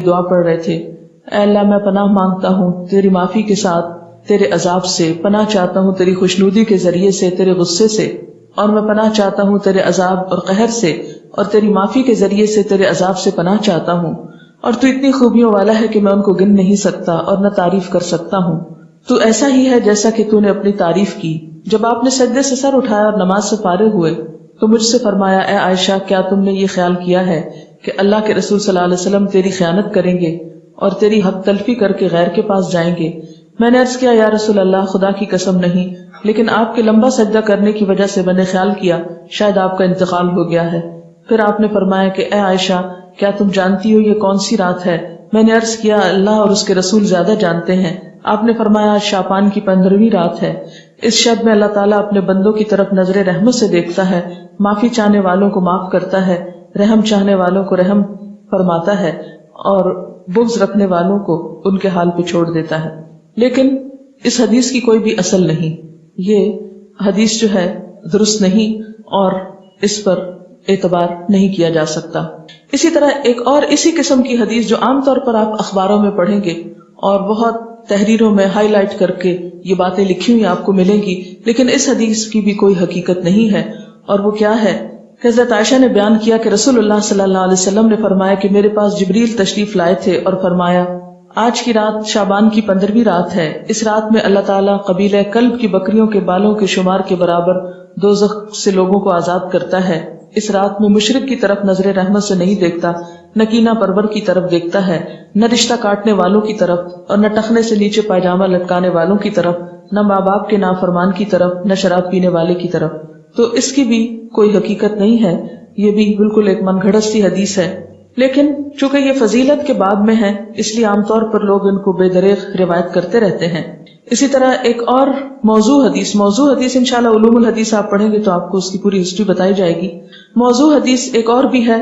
دعا پڑھ رہے تھے، اے اللہ میں پناہ مانگتا ہوں تیری معافی کے ساتھ تیرے عذاب سے، پناہ چاہتا ہوں تیری خوشنودی کے ذریعے سے تیرے غصے سے، اور میں پناہ چاہتا ہوں تیرے عذاب اور قہر سے، اور تیری معافی کے ذریعے سے تیرے عذاب سے پناہ چاہتا ہوں، اور تو اتنی خوبیوں والا ہے کہ میں ان کو گن نہیں سکتا اور نہ تعریف کر سکتا ہوں۔ تو ایسا ہی ہے جیسا کہ تو نے اپنی تعریف کی۔ جب آپ نے سجدے سے سر اٹھایا اور نماز سے فارغ ہوئے تو مجھ سے فرمایا، اے عائشہ کیا تم نے یہ خیال کیا ہے کہ اللہ کے رسول صلی اللہ علیہ وسلم تیری خیانت کریں گے اور تیری حق تلفی کر کے غیر کے پاس جائیں گے؟ میں نے عرض کیا، یا رسول اللہ خدا کی قسم نہیں، لیکن آپ کے لمبا سجدہ کرنے کی وجہ سے میں نے خیال کیا شاید آپ کا انتقال ہو گیا ہے۔ پھر آپ نے فرمایا کہ اے عائشہ کیا تم جانتی ہو یہ کون سی رات ہے؟ میں نے عرض کیا، اللہ اور اس کے رسول زیادہ جانتے ہیں۔ آپ نے فرمایا، آج شعبان کی 15ویں رات ہے۔ اس شب میں اللہ تعالیٰ اپنے بندوں کی طرف نظر رحمت سے دیکھتا ہے، معافی چاہنے والوں کو معاف کرتا ہے، رحم چاہنے والوں کو رحم فرماتا ہے، اور بغض رکھنے والوں کو ان کے حال پہ چھوڑ دیتا ہے۔ لیکن اس حدیث کی کوئی بھی اصل نہیں، یہ حدیث جو ہے درست نہیں اور اس پر اعتبار نہیں کیا جا سکتا۔ اسی طرح ایک اور اسی قسم کی حدیث جو عام طور پر آپ اخباروں میں پڑھیں گے اور بہت تحریروں میں ہائی لائٹ کر کے یہ باتیں لکھی ہوئی آپ کو ملیں گی، لیکن اس حدیث کی بھی کوئی حقیقت نہیں ہے، اور وہ کیا ہے کہ حضرت عائشہ نے بیان کیا کہ رسول اللہ صلی اللہ علیہ وسلم نے فرمایا کہ میرے پاس جبریل تشریف لائے تھے اور فرمایا، آج کی رات شعبان کی 15ویں رات ہے، اس رات میں اللہ تعالیٰ قبیلہ کلب کی بکریوں کے بالوں کے شمار کے برابر دوزخ سے لوگوں کو آزاد کرتا ہے۔ اس رات میں مشرک کی طرف نظر رحمت سے نہیں دیکھتا، نہ کینہ پرور کی طرف دیکھتا ہے، نہ رشتہ کاٹنے والوں کی طرف، اور نہ ٹخنے سے نیچے پائجامہ لٹکانے والوں کی طرف، نہ ماں باپ کے نافرمان کی طرف، نہ شراب پینے والے کی طرف۔ تو اس کی بھی کوئی حقیقت نہیں ہے، یہ بھی بالکل ایک من گھڑت سی حدیث ہے۔ لیکن چونکہ یہ فضیلت کے باب میں ہے اس لیے عام طور پر لوگ ان کو بے دریغ روایت کرتے رہتے ہیں۔ اسی طرح ایک اور موضوع حدیث انشاءاللہ علوم الحدیث آپ پڑھیں گے تو آپ کو اس کی پوری ہسٹری بتائی جائے گی۔ موضوع حدیث ایک اور بھی ہے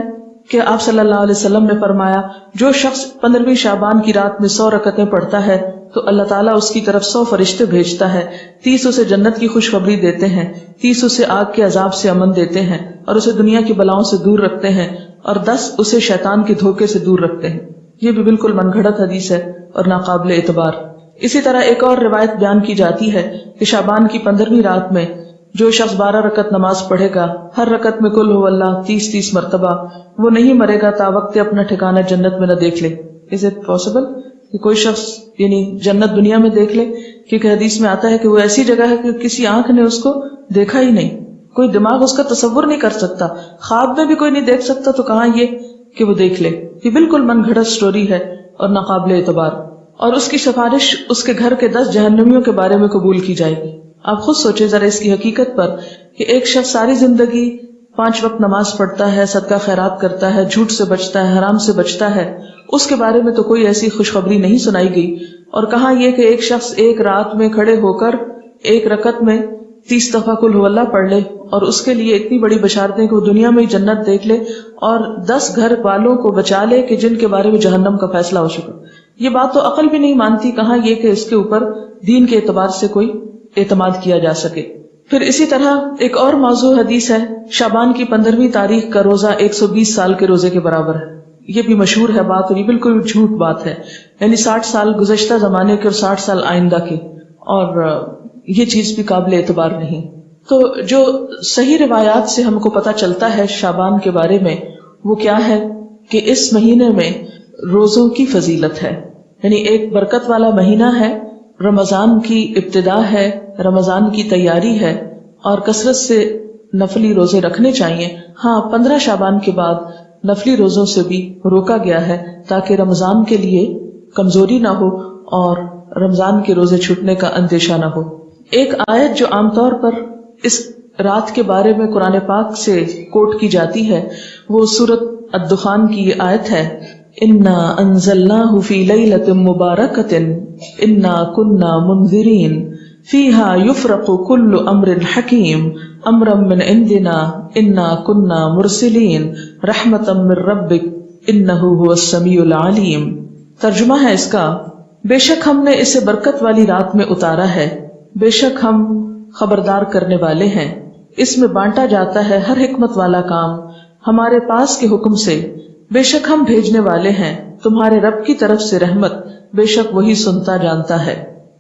کہ آپ صلی اللہ علیہ وسلم نے فرمایا، جو شخص 15ویں شعبان کی رات میں 100 رکعتیں پڑھتا ہے تو اللہ تعالیٰ اس کی طرف 100 فرشتے بھیجتا ہے، 30 اسے جنت کی خوشخبری دیتے ہیں، 30 اسے آگ کے عذاب سے امن دیتے ہیں اور اسے دنیا کی بلاؤں سے دور رکھتے ہیں، اور 10 اسے شیطان کے دھوکے سے دور رکھتے ہیں۔ یہ بھی بالکل من گھڑت حدیث ہے اور ناقابل اعتبار۔ اسی طرح ایک اور روایت بیان کی جاتی ہے کہ شعبان کی 15ویں رات میں جو شخص 12 رکعت نماز پڑھے گا، ہر رکعت میں قل هو اللہ 30 مرتبہ، وہ نہیں مرے گا تا وقت اپنا ٹھکانہ جنت میں نہ دیکھ لے۔ Is it possible کہ کوئی شخص یعنی جنت دنیا میں دیکھ لے؟ کیونکہ حدیث میں آتا ہے کہ وہ ایسی جگہ ہے کہ کسی آنکھ نے اس کو دیکھا ہی نہیں، کوئی دماغ اس کا تصور نہیں کر سکتا، خواب میں بھی کوئی نہیں دیکھ سکتا، تو کہاں یہ کہ وہ دیکھ لے۔ یہ بالکل من گھڑت سٹوری ہے اور ناقابل اعتبار، اور اس کی سفارش اس کے گھر کے 10 جہنمیوں کے بارے میں قبول کی جائے گی۔ آپ خود سوچیں ذرا اس کی حقیقت پر کہ ایک شخص ساری زندگی 5 وقت نماز پڑھتا ہے، صدقہ خیرات کرتا ہے، جھوٹ سے بچتا ہے، حرام سے بچتا ہے، اس کے بارے میں تو کوئی ایسی خوشخبری نہیں سنائی گئی، اور کہاں یہ کہ ایک شخص ایک رات میں کھڑے ہو کر ایک رکعت میں 30 دفعہ قل هو اللہ پڑھ لے اور اس کے لیے اتنی بڑی بشارتیں کہ وہ دنیا میں ہی جنت دیکھ لے اور 10 گھر والوں کو بچا لے کہ جن کے بارے میں جہنم کا فیصلہ ہو چکا۔ یہ بات تو عقل بھی نہیں مانتی، کہاں یہ کہ اس کے اوپر دین کے اعتبار سے کوئی اعتماد کیا جا سکے۔ پھر اسی طرح ایک اور موضوع حدیث ہے، شعبان کی 15ویں تاریخ کا روزہ 120 سال کے روزے کے برابر ہے۔ یہ بھی مشہور ہے بات، اور یہ بالکل جھوٹ بات ہے، یعنی 60 سال گزشتہ زمانے کے اور 60 سال آئندہ کے، اور یہ چیز بھی قابل اعتبار نہیں۔ تو جو صحیح روایات سے ہم کو پتہ چلتا ہے شعبان کے بارے میں وہ کیا ہے کہ اس مہینے میں روزوں کی فضیلت ہے، یعنی ایک برکت والا مہینہ ہے، رمضان کی ابتدا ہے، رمضان کی تیاری ہے، اور کثرت سے نفلی روزے رکھنے چاہیے۔ ہاں 15 شعبان کے بعد نفلی روزوں سے بھی روکا گیا ہے تاکہ رمضان کے لیے کمزوری نہ ہو اور رمضان کے روزے چھوٹنے کا اندیشہ نہ ہو۔ ایک آیت جو عام طور پر اس رات کے بارے میں قرآن پاک سے کوٹ کی جاتی ہے وہ سورۃ الدخان کی یہ آیت ہے، انا انزلناہ فی لیلۃ مبارکۃ انا کنا منذرین فیہا یفرق کل امر حکیم امرا من عندنا انا کنا مرسلین رحمتا من ربک انہ هو السمیع العلیم۔ ترجمہ ہے اس کا، بے شک ہم نے اسے برکت والی رات میں اتارا ہے، بے شک ہم خبردار کرنے والے ہیں، اس میں بانٹا جاتا ہے ہر حکمت والا کام ہمارے پاس کے حکم سے، بے شک ہم بھیجنے والے ہیں تمہارے رب کی طرف سے رحمت، بے شک وہی سنتا جانتا ہے۔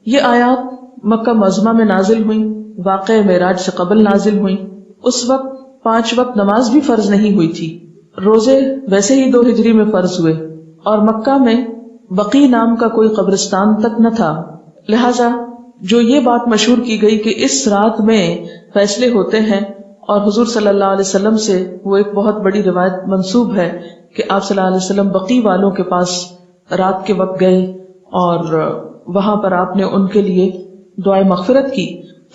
یہ آیات مکہ معظمہ میں نازل ہوئیں، واقع معراج سے قبل نازل ہوئیں۔ اس وقت 5 وقت نماز بھی فرض نہیں ہوئی تھی، روزے ویسے ہی 2 ہجری میں فرض ہوئے، اور مکہ میں بقی نام کا کوئی قبرستان تک نہ تھا۔ لہذا جو یہ بات مشہور کی گئی کہ اس رات میں فیصلے ہوتے ہیں، اور حضور صلی اللہ علیہ وسلم سے وہ ایک بہت بڑی روایت منسوب ہے کہ آپ صلی اللہ علیہ وسلم بقی والوں کے پاس رات کے وقت گئے اور وہاں پر آپ نے ان کے لیے دعائے مغفرت کی،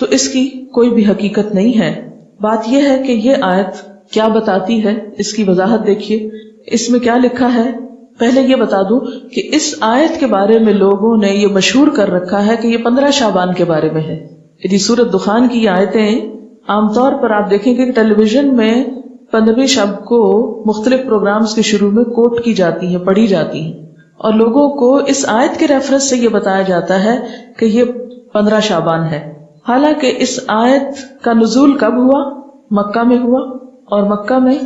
تو اس کی کوئی بھی حقیقت نہیں ہے۔ بات یہ ہے کہ یہ آیت کیا بتاتی ہے، اس کی وضاحت دیکھیے۔ اس میں کیا لکھا ہے؟ پہلے یہ بتا دوں کہ اس آیت کے بارے میں لوگوں نے یہ مشہور کر رکھا ہے کہ یہ 15 شعبان کے بارے میں ہے۔ یہ سورۃ دخان کی یہ آیتیں عام طور پر آپ دیکھیں گے کہ ٹیلی ویژن میں 15ویں شب کو مختلف پروگرامز کے شروع میں کوٹ کی جاتی ہیں، پڑھی جاتی ہیں، اور لوگوں کو اس آیت کے ریفرنس سے یہ بتایا جاتا ہے کہ یہ 15 شعبان ہے۔ حالانکہ اس آیت کا نزول کب ہوا؟ مکہ میں ہوا، اور مکہ میں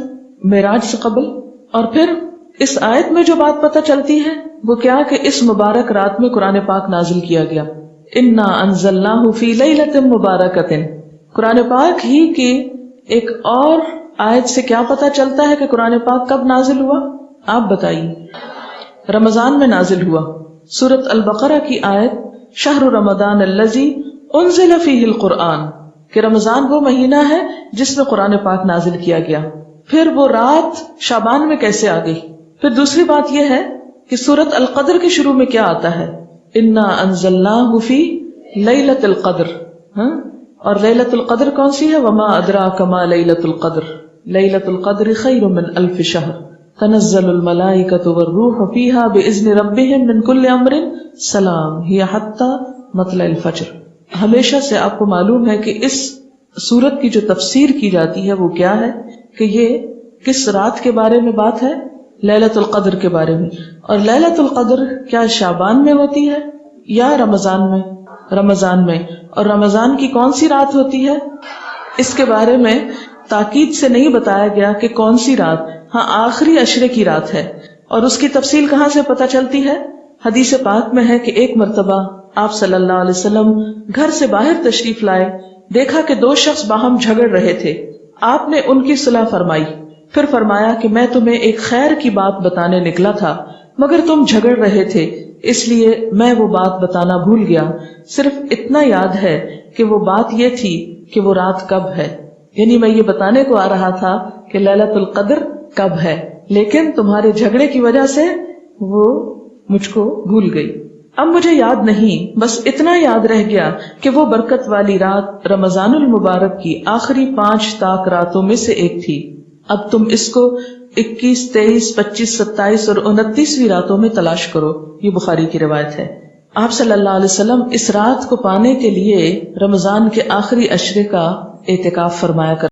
معراج سے قبل۔ اور پھر اس آیت میں جو بات پتہ چلتی ہے وہ کیا کہ اس مبارک رات میں قرآن پاک نازل کیا گیا۔ انا انزلناہ فی لیلۃ مبارکۃ۔ قرآن پاک ہی کی ایک اور آیت سے کیا پتہ چلتا ہے کہ قرآن پاک کب نازل ہوا؟ آپ بتائیے۔ رمضان میں نازل ہوا۔ سورۃ البقرہ کی آیت شہر رمضان الذی انزل فیہ القرآن، کہ رمضان وہ مہینہ ہے جس میں قرآن پاک نازل کیا گیا۔ پھر وہ رات شعبان میں کیسے آ گئی؟ پھر دوسری بات یہ ہے کہ سورۃ القدر کے شروع میں کیا آتا ہے؟ انا انزلناہ فی لیلۃ القدر۔ اور لیلۃ القدر کون سی ہے؟ وما ادراک ما لیلۃ القدر، لیلۃ القدر خیر من الف شہر، تنزل الملائکۃ والروح فیہا باذن ربہم من کل امر سلام ہی حتی مطلع الفجر۔ ہمیشہ سے آپ کو معلوم ہے کہ اس سورت کی جو تفسیر کی جاتی ہے وہ کیا ہے کہ یہ کس رات کے بارے میں بات ہے؟ لیلۃ القدر کے بارے میں۔ اور لیلۃ القدر کیا شعبان میں ہوتی ہے یا رمضان میں؟ رمضان میں۔ اور رمضان کی کون سی رات ہوتی ہے؟ اس کے بارے میں تاکید سے نہیں بتایا گیا کہ کون سی رات، ہاں آخری عشرے کی رات ہے۔ اور اس کی تفصیل کہاں سے پتہ چلتی ہے؟ حدیث پاک میں ہے کہ ایک مرتبہ آپ صلی اللہ علیہ وسلم گھر سے باہر تشریف لائے، دیکھا کہ 2 شخص باہم جھگڑ رہے تھے۔ آپ نے ان کی صلح فرمائی، پھر فرمایا کہ میں تمہیں ایک خیر کی بات بتانے نکلا تھا، مگر تم جھگڑ رہے تھے، اس لیے میں وہ بات بتانا بھول گیا۔ صرف اتنا یاد ہے کہ وہ بات یہ تھی کہ وہ رات کب ہے، یعنی میں یہ بتانے کو آ رہا تھا کہ لیلۃ القدر کب ہے، لیکن تمہارے جھگڑے کی وجہ سے وہ مجھ کو بھول گئی۔ اب مجھے یاد نہیں، بس اتنا یاد رہ گیا کہ وہ برکت والی رات رمضان المبارک کی آخری 5 طاق راتوں میں سے ایک تھی۔ اب تم اس کو 21، 23، 25، 27 اور 29ویں راتوں میں تلاش کرو۔ یہ بخاری کی روایت ہے۔ آپ صلی اللہ علیہ وسلم اس رات کو پانے کے لیے رمضان کے آخری عشرے کا اعتکاف فرمایا کرتے